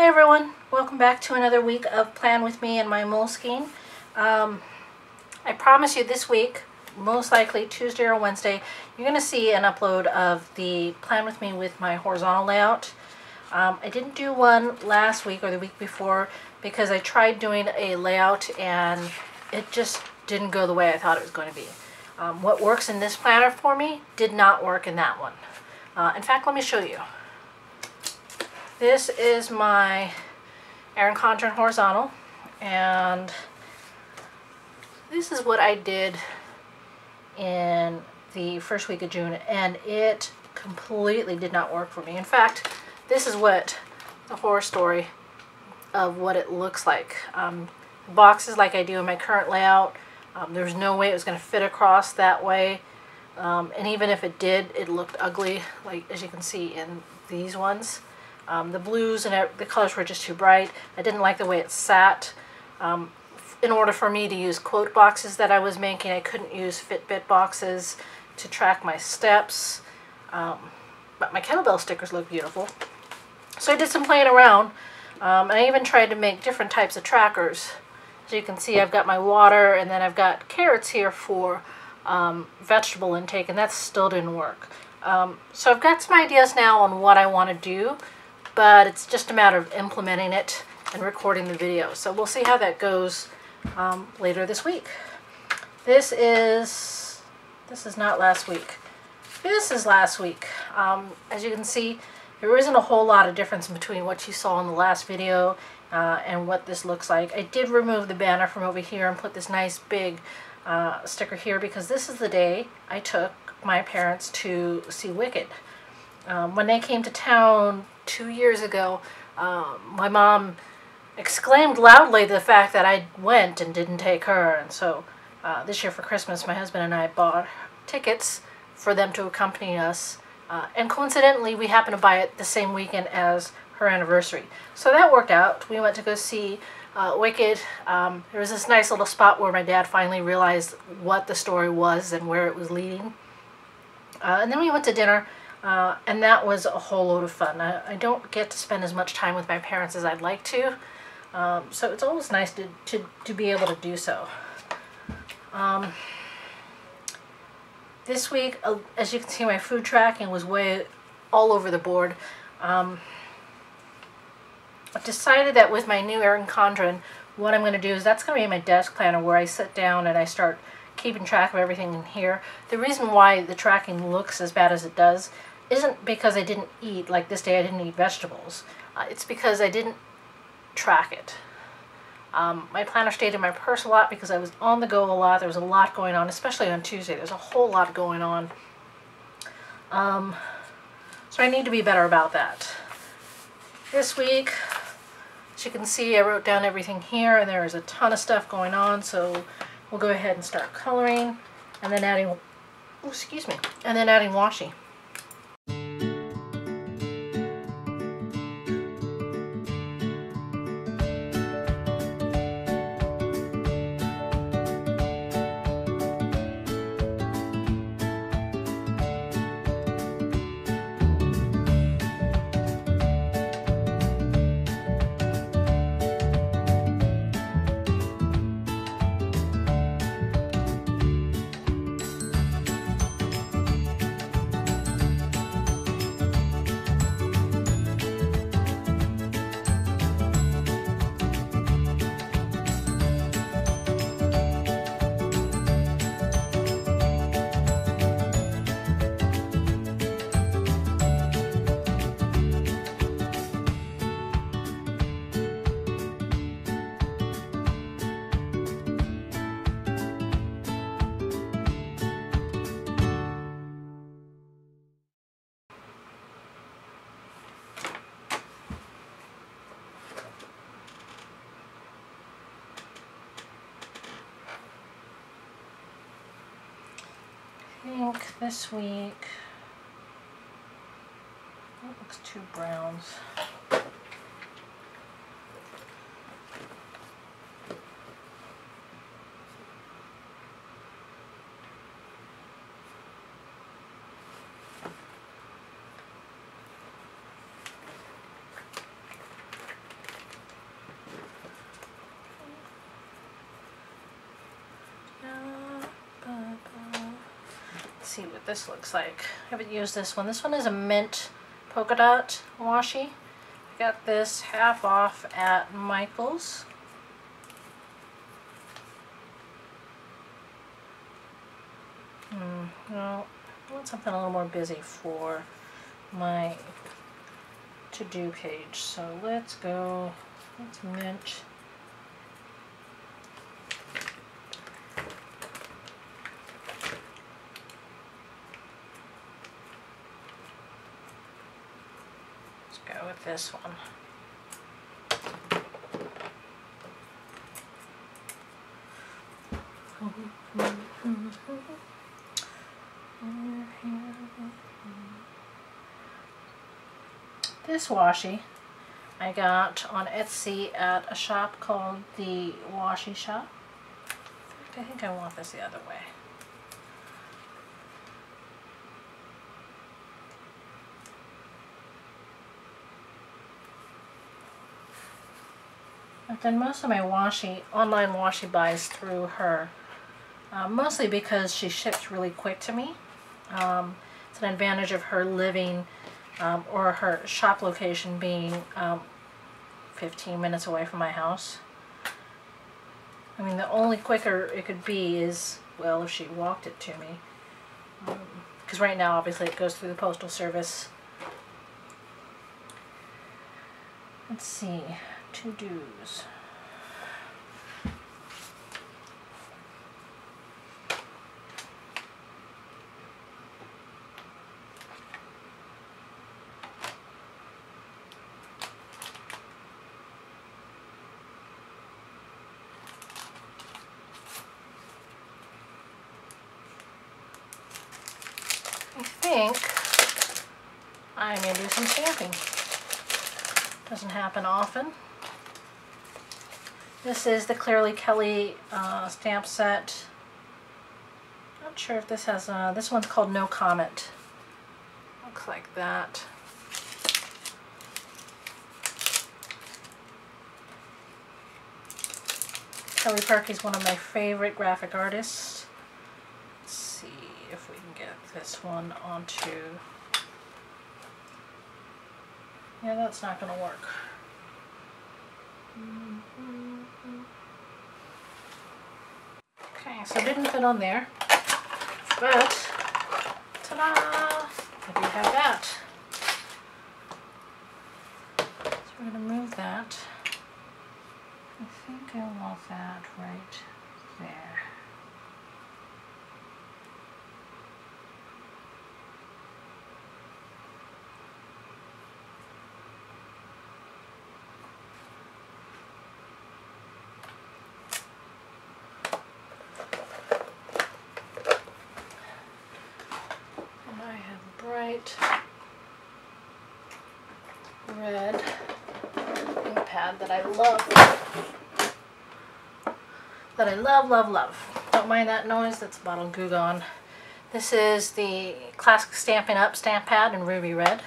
Hi everyone, welcome back to another week of Plan With Me and My Moleskine. I promise you this week, most likely Tuesday or Wednesday, you're going to see an upload of the Plan With Me with my horizontal layout. I didn't do one last week or the week before because I tried doing a layout and it just didn't go the way I thought it was going to be. What works in this planner for me did not work in that one. In fact, let me show you. This is my Erin Condren horizontal, and this is what I did in the first week of June, and it completely did not work for me. In fact, this is what the horror story of what it looks like. Boxes like I do in my current layout, there's no way it was going to fit across that way, and even if it did, it looked ugly, like as you can see in these ones. The blues and the colors were just too bright. I didn't like the way it sat. In order for me to use quote boxes that I was making, I couldn't use Fitbit boxes to track my steps. But my kettlebell stickers look beautiful. So I did some playing around. And I even tried to make different types of trackers. As you can see, I've got my water, and then I've got carrots here for vegetable intake, and that still didn't work. So I've got some ideas now on what I want to do, but it's just a matter of implementing it and recording the video. So we'll see how that goes later this week. This is not last week. This is last week. As you can see, there isn't a whole lot of difference between what you saw in the last video and what this looks like. I did remove the banner from over here and put this nice big sticker here because this is the day I took my parents to see Wicked. When they came to town 2 years ago, my mom exclaimed loudly the fact that I went and didn't take her, and so this year for Christmas my husband and I bought tickets for them to accompany us, and coincidentally we happened to buy it the same weekend as her anniversary. So that worked out. We went to go see Wicked. There was this nice little spot where my dad finally realized what the story was and where it was leading. And then we went to dinner, and that was a whole load of fun. I don't get to spend as much time with my parents as I'd like to, so it's always nice to be able to do so. This week, as you can see, my food tracking was way all over the board. I've decided that with my new Erin Condren, what I'm going to do is that's going to be my desk planner where I sit down and I start keeping track of everything in here. The reason why the tracking looks as bad as it does isn't because I didn't eat, like this day I didn't eat vegetables. It's because I didn't track it. My planner stayed in my purse a lot because I was on the go a lot. There was a lot going on, especially on Tuesday. There's a whole lot going on. So I need to be better about that. This week, as you can see, I wrote down everything here, and there is a ton of stuff going on, so we'll go ahead and start coloring, and then adding, and then adding washi. I think this week, that looks too browns. see what this looks like. I haven't used this one. This one is a mint polka dot washi. I got this half off at Michael's. No, I want something a little more busy for my to-do page. So let's go, let's mint. Let's go with this one. This washi I got on Etsy at a shop called the Washi Shop. In fact, I think I want this the other way. I've done most of my online washi buys through her, mostly because she ships really quick to me. It's an advantage of her living or her shop location being 15 minutes away from my house. I mean, the only quicker it could be is, well, if she walked it to me. Because right now, obviously, it goes through the Postal Service. Let's see, to-dos. I think I may do some stamping. Doesn't happen often. This is the Clearly Kelly stamp set. Not sure if this has, this one's called No Comment. Looks like that. Kelly Parkey's one of my favorite graphic artists. Let's see if we can get this one onto... Yeah, that's not going to work. Okay, so it didn't fit on there, but ta-da! I do have that. So we're going to move that. I think I want that right there. Bright red ink pad that I love. Love. Don't mind that noise, that's a bottle of Goo Gone. This is the classic Stampin' Up! Stamp pad in ruby red.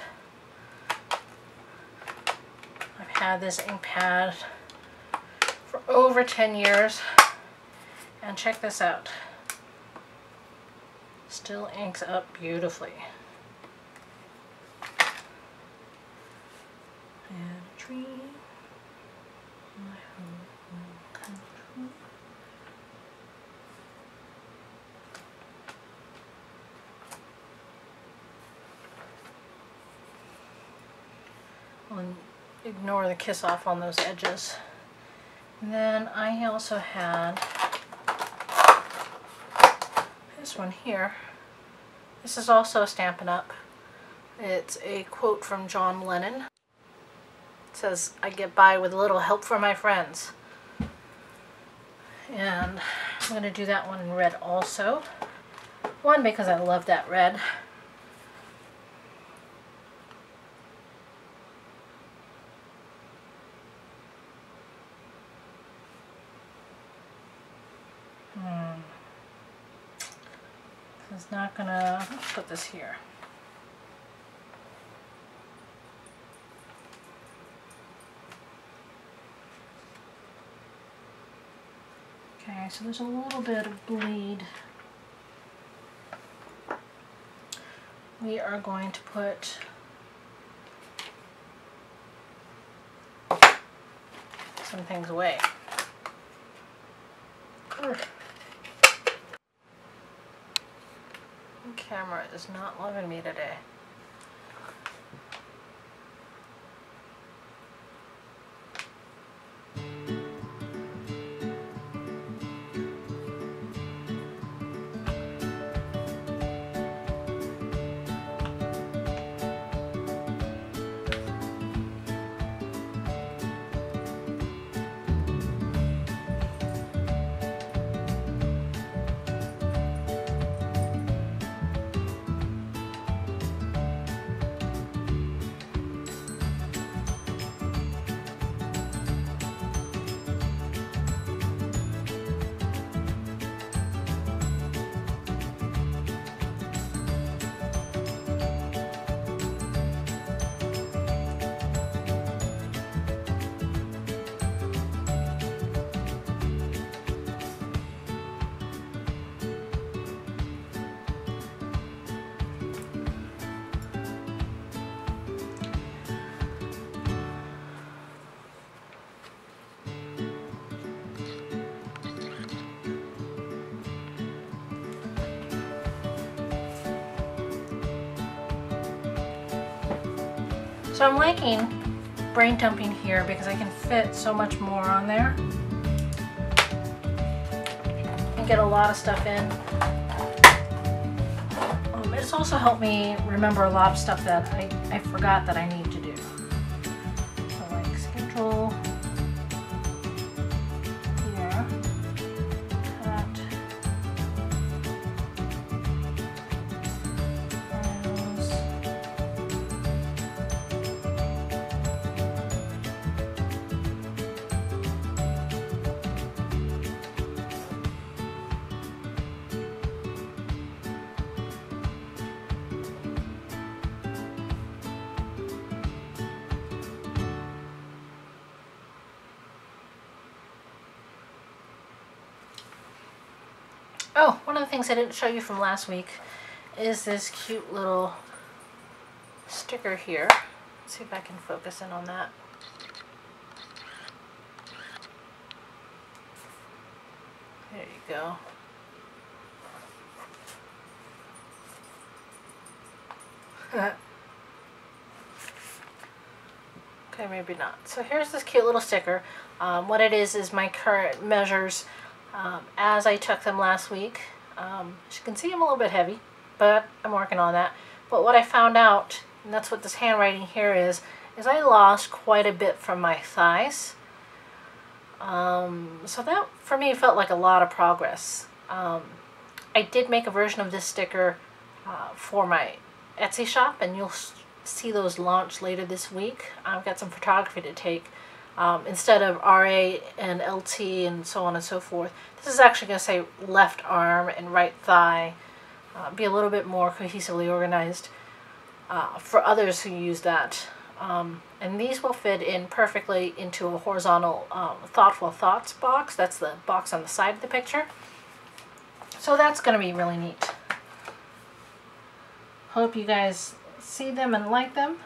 I've had this ink pad for over 10 years. And check this out. Still inks up beautifully. And a tree. My home country. I'll ignore the kiss off on those edges. And then I also had this one here. This is also a Stampin' Up! It's a quote from John Lennon. It says, "I get by with a little help from my friends." And I'm going to do that one in red also. One, because I love that red. It's not gonna, let's put this here. Okay, so there's a little bit of bleed we are going to put some things away. The camera is not loving me today. So I'm liking brain dumping here because I can fit so much more on there and get a lot of stuff in. It's also helped me remember a lot of stuff that I forgot that I need to do. So like schedule here, cut, browse. Oh, one of the things I didn't show you from last week is this cute little sticker here. Let's see if I can focus in on that. There you go. Okay, maybe not. So here's this cute little sticker. What it is my current measures as I took them last week. As you can see, I'm a little bit heavy, but I'm working on that. But what I found out, and that's what this handwriting here is I lost quite a bit from my thighs. So that, for me, felt like a lot of progress. I did make a version of this sticker for my Etsy shop, and you'll see those launch later this week. I've got some photography to take. Instead of RA and LT and so on and so forth, this is actually going to say left arm and right thigh. Be a little bit more cohesively organized for others who use that. And these will fit in perfectly into a horizontal Thoughtful Thoughts box. That's the box on the side of the picture. So that's going to be really neat. Hope you guys see them and like them.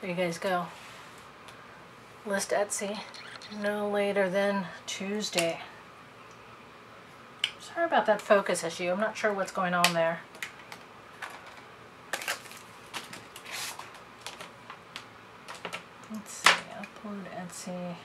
There you guys go. List Etsy no later than Tuesday. Sorry about that focus issue. I'm not sure what's going on there. Let's see. I'll Code Etsy.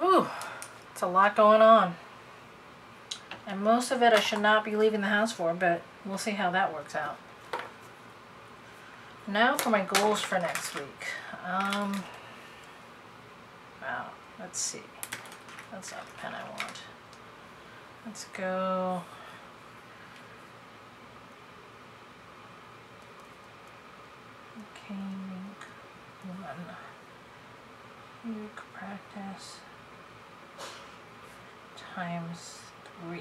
Ooh, it's a lot going on. And most of it I should not be leaving the house for, but we'll see how that works out. Now for my goals for next week. Wow, let's see. That's not the pen I want. Let's go. Okay, week 1. Week practice times 3.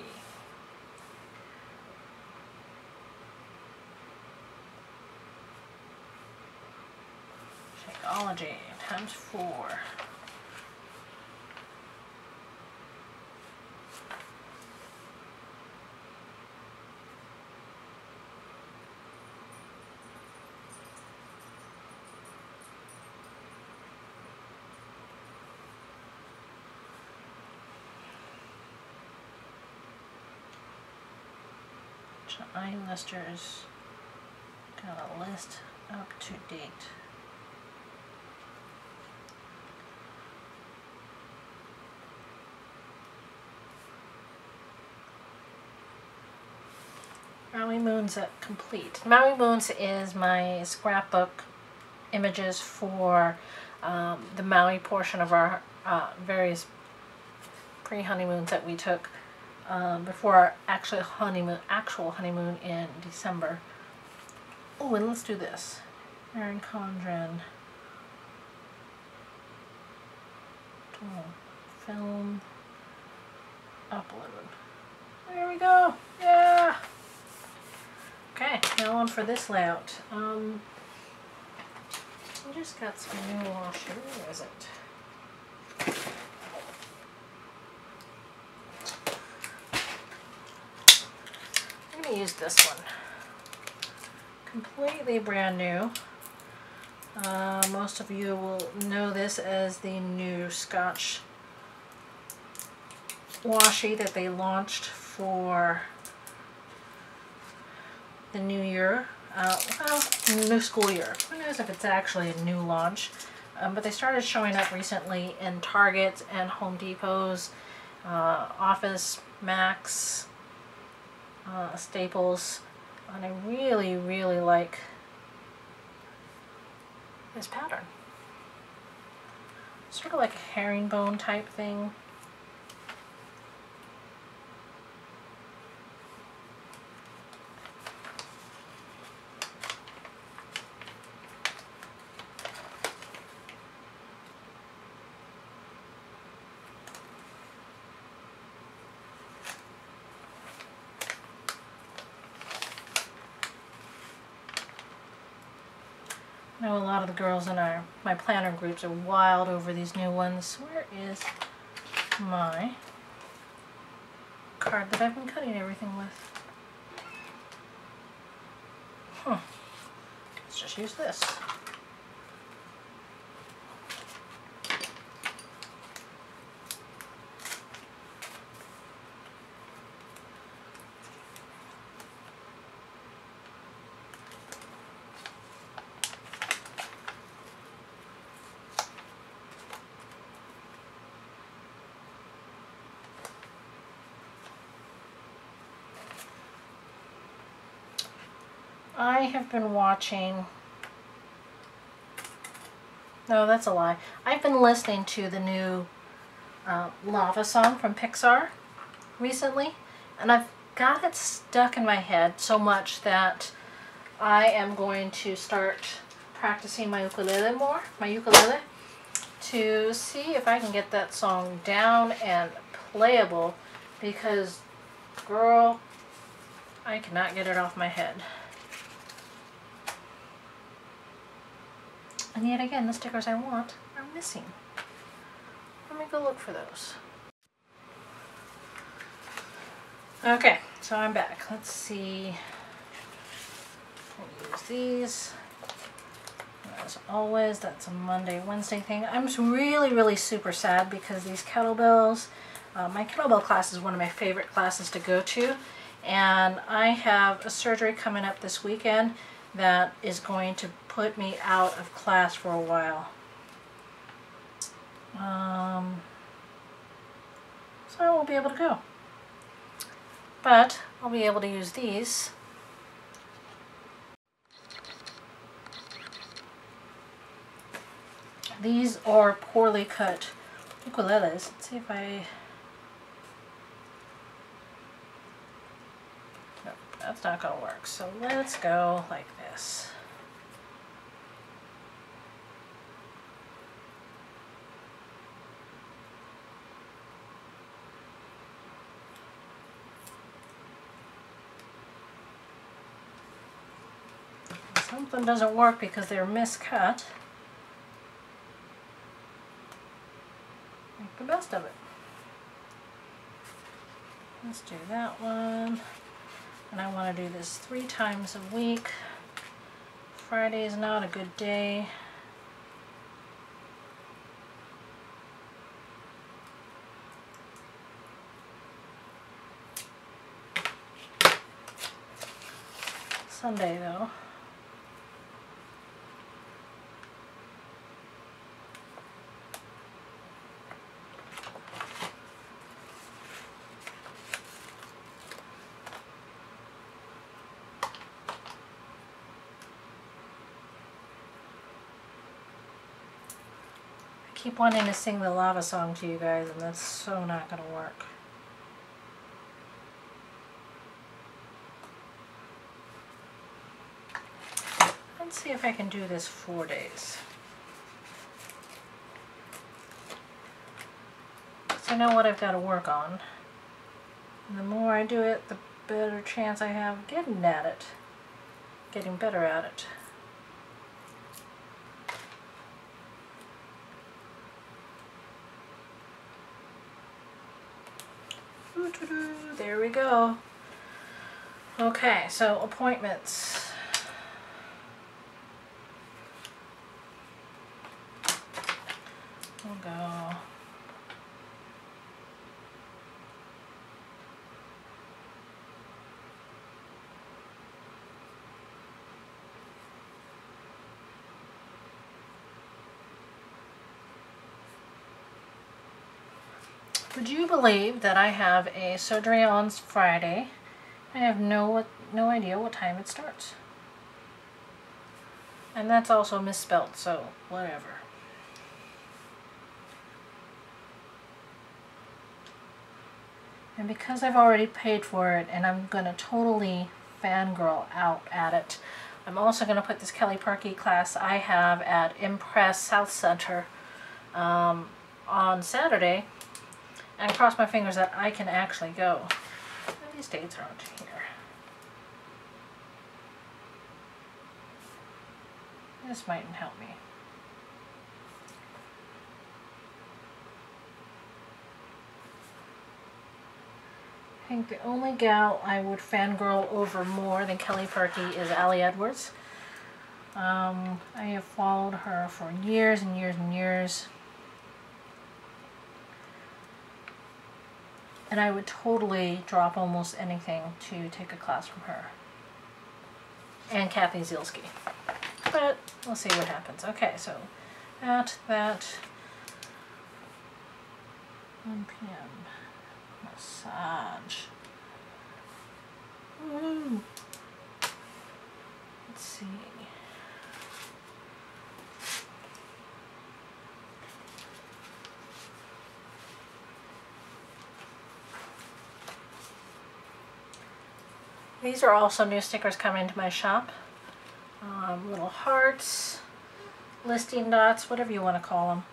Shakeology times 4. iListers got a list up to date. Maui Moon's complete. Maui Moon's is my scrapbook images for the Maui portion of our various pre-honeymoons that we took before our actual honeymoon in December. Oh, and let's do this. Erin Condren. Film. Upload. There we go. Yeah. Okay, now on for this layout. I just got some new washi. Where is it? I'm going to use this one. Completely brand new. Most of you will know this as the new Scotch washi that they launched for the new year. Well, new school year. Who knows if it's actually a new launch. But they started showing up recently in Target and Home Depot's, Office Max, Staples. And I really, really like this pattern. Sort of like a herringbone type thing. I know a lot of the girls in my planner groups are wild over these new ones. Where is my card that I've been cutting everything with? Let's just use this. I have been watching, no, that's a lie. I've been listening to the new Lava song from Pixar recently, and I've got it stuck in my head so much that I am going to start practicing my ukulele, to see if I can get that song down and playable, because girl, I cannot get it off my head. And yet again, the stickers I want are missing. Let me go look for those. Okay, so I'm back. Let's see. I'll use these. As always, that's a Monday, Wednesday thing. I'm just really super sad because these kettlebells, my kettlebell class is one of my favorite classes to go to, and I have a surgery coming up this weekend that is going to put me out of class for a while. So I won't be able to go. But I'll be able to use these. These are poorly cut ukuleles. Let's see if I... Nope, that's not going to work. So let's go like this. Something doesn't work because they're miscut. Make the best of it. Let's do that one. And I want to do this 3 times a week. Friday is not a good day. Sunday though. I keep wanting to sing the Lava song to you guys, and that's so not going to work. Let's see if I can do this 4 days. So I know what I've got to work on. And the more I do it, the better chance I have getting at it. Getting better at it. There we go. Okay, so appointments. We'll go. Would you believe that I have a surgery on Friday? I have no idea what time it starts. And that's also misspelled, so whatever. And because I've already paid for it and I'm going to totally fangirl out at it, I'm also going to put this Kelly Parkey class I have at Impress South Center on Saturday, and cross my fingers that I can actually go. These dates aren't here. This mightn't help me. I think the only gal I would fangirl over more than Kelly Parkey is Allie Edwards. I have followed her for years and years and years. And I would totally drop almost anything to take a class from her. And Kathy Zielski. But we'll see what happens. Okay, so that 1 p.m. massage. Woo. Let's see. These are also new stickers coming to my shop. Little hearts, listing dots, whatever you want to call them.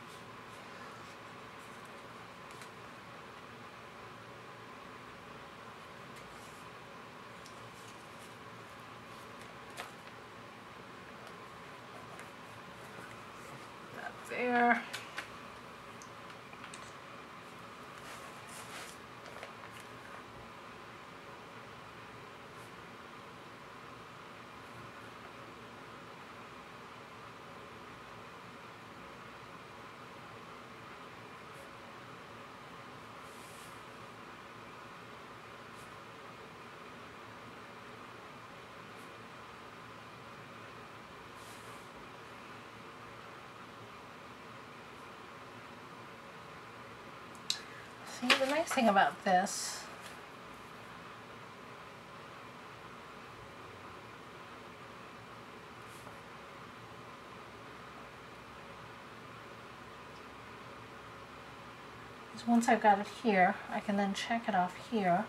That there. See, the nice thing about this is once I've got it here, I can then check it off here.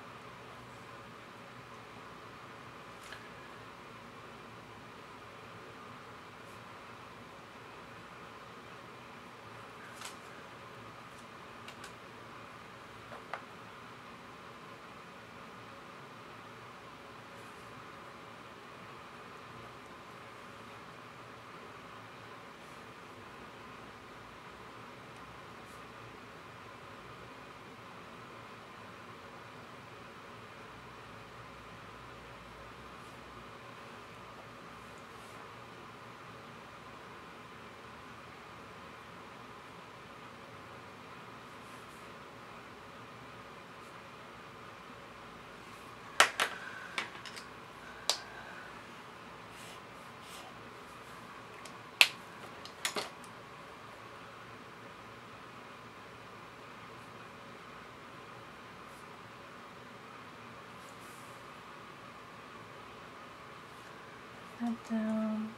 That down,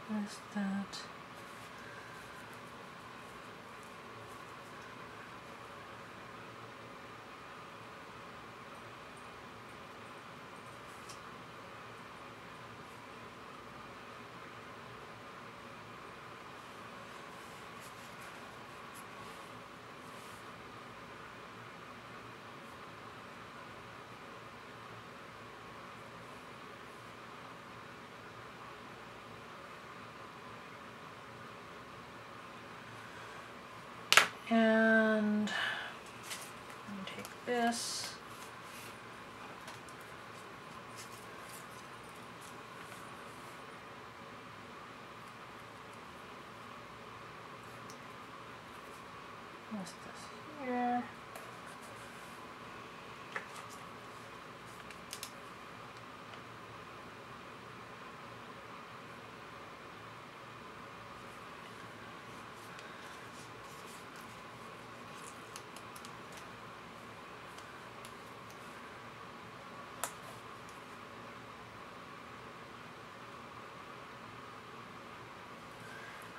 this, that. And I'm going to take this. What's this here?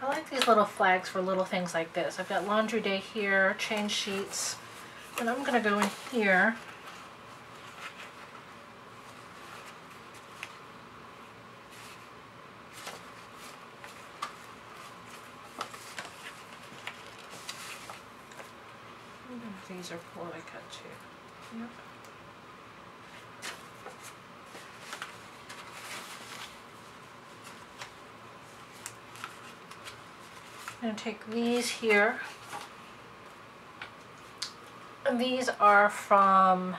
I like these little flags for little things like this. I've got laundry day here, change sheets, and I'm going to go in here. I wonder if these are poorly cut too. Yep. I'm going to take these here. And these are from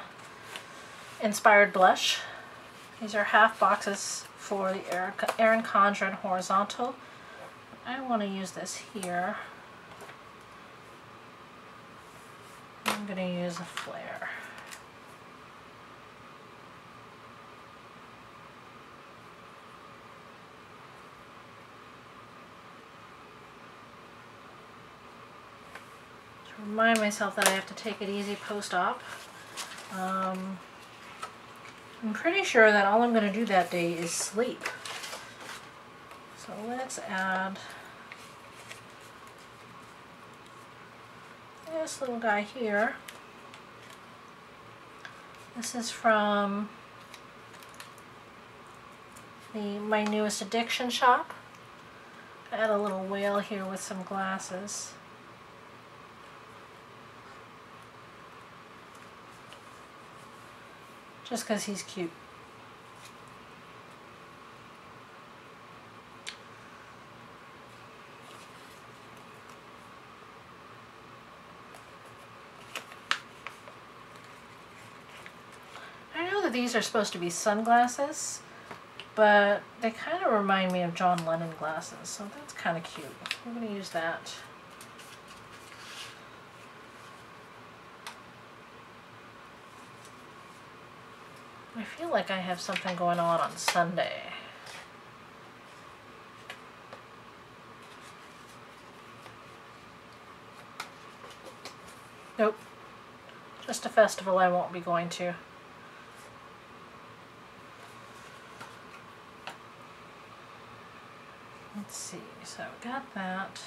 Inspired Blush. These are half boxes for the Erin Condren horizontal. I want to use this here. I'm going to use a flare. Remind myself that I have to take it easy post-op. I'm pretty sure that all I'm going to do that day is sleep. So let's add this little guy here. This is from my newest addiction shop. Add a little whale here with some glasses. Just because he's cute. I know that these are supposed to be sunglasses, but they kind of remind me of John Lennon glasses, so that's kind of cute. I'm going to use that. I feel like I have something going on Sunday. Nope. Just a festival I won't be going to. Let's see, so we got that.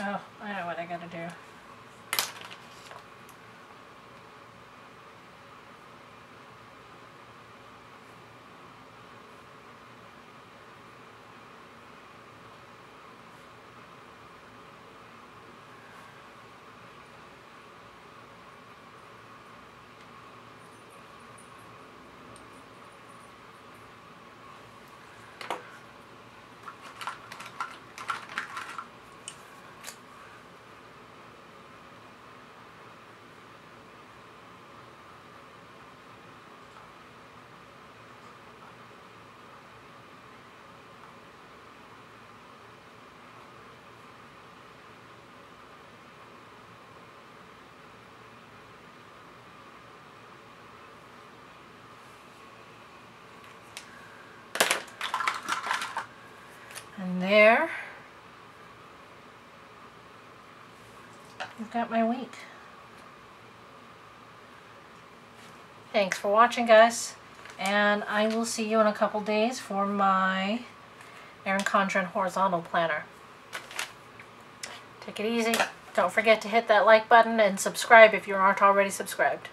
Oh, I know what I gotta do. And there, I've got my week. Thanks for watching, guys, and I will see you in a couple days for my Erin Condren horizontal planner. Take it easy. Don't forget to hit that like button and subscribe if you aren't already subscribed.